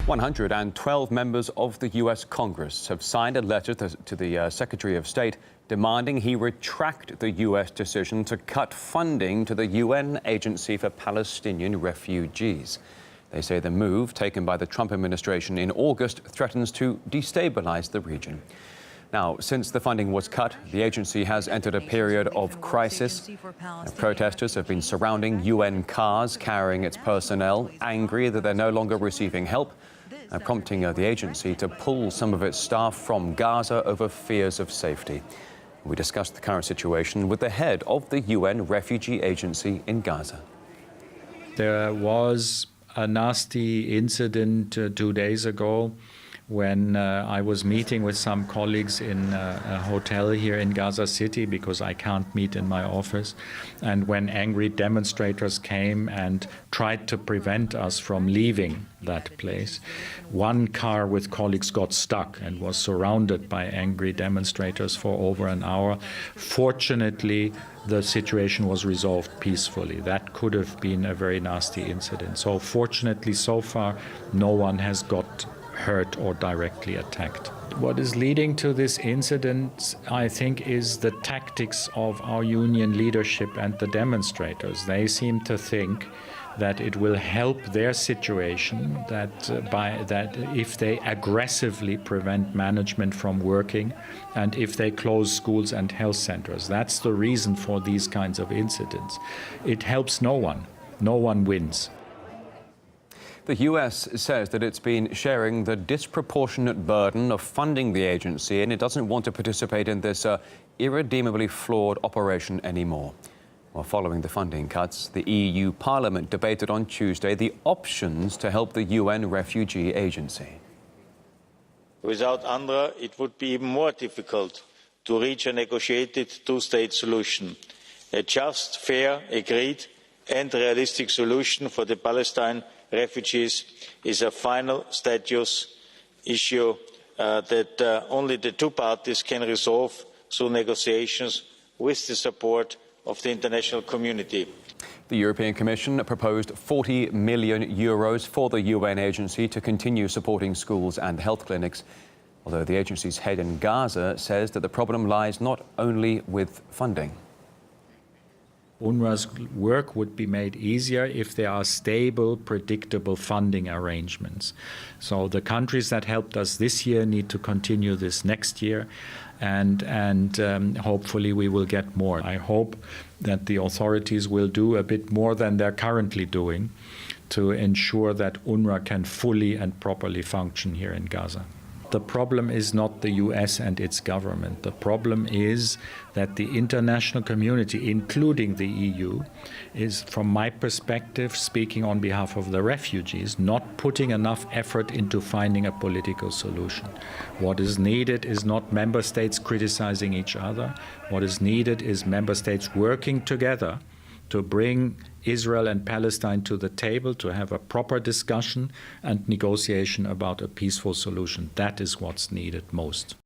112 members of the U.S. Congress have signed a letter to the Secretary of State demanding he retract the U.S. decision to cut funding to the UN Agency for Palestinian Refugees. They say the move, taken by the Trump administration in August, threatens to destabilize the region. Now, since the funding was cut, the agency has entered a period of crisis. Protesters have been surrounding UN cars carrying its personnel, angry that they're no longer receiving help, prompting the agency to pull some of its staff from Gaza over fears of safety. We discussed the current situation with the head of the UN Refugee Agency in Gaza. There was a nasty incident 2 days ago when I was meeting with some colleagues in a hotel here in Gaza City because I can't meet in my office, and when angry demonstrators came and tried to prevent us from leaving that place. One car with colleagues got stuck and was surrounded by angry demonstrators for over an hour. Fortunately, the situation was resolved peacefully. That could have been a very nasty incident. So fortunately, so far, no one has got hurt or directly attacked. What is leading to this incident, I think, is the tactics of our union leadership and the demonstrators. They seem to think that it will help their situation, that if they aggressively prevent management from working and if they close schools and health centers. That's the reason for these kinds of incidents. It helps no one. No one wins. The U.S. says that it's been sharing the disproportionate burden of funding the agency, and it doesn't want to participate in this irredeemably flawed operation anymore. Well, following the funding cuts, the EU Parliament debated on Tuesday the options to help the UN Refugee Agency. Without UNRWA, it would be even more difficult to reach a negotiated two-state solution. A just, fair, agreed and realistic solution for the Palestinian refugees is a final status issue that only the two parties can resolve through negotiations with the support of the international community. The European Commission proposed €40 million for the UN agency to continue supporting schools and health clinics, although the agency's head in Gaza says that the problem lies not only with funding. UNRWA's work would be made easier if there are stable, predictable funding arrangements. So the countries that helped us this year need to continue this next year, and hopefully we will get more. I hope that the authorities will do a bit more than they're currently doing to ensure that UNRWA can fully and properly function here in Gaza. The problem is not the US and its government. The problem is that the international community, including the EU, is, from my perspective, speaking on behalf of the refugees, not putting enough effort into finding a political solution. What is needed is not member states criticizing each other. What is needed is member states working together to bring Israel and Palestine to the table, to have a proper discussion and negotiation about a peaceful solution. That is what's needed most.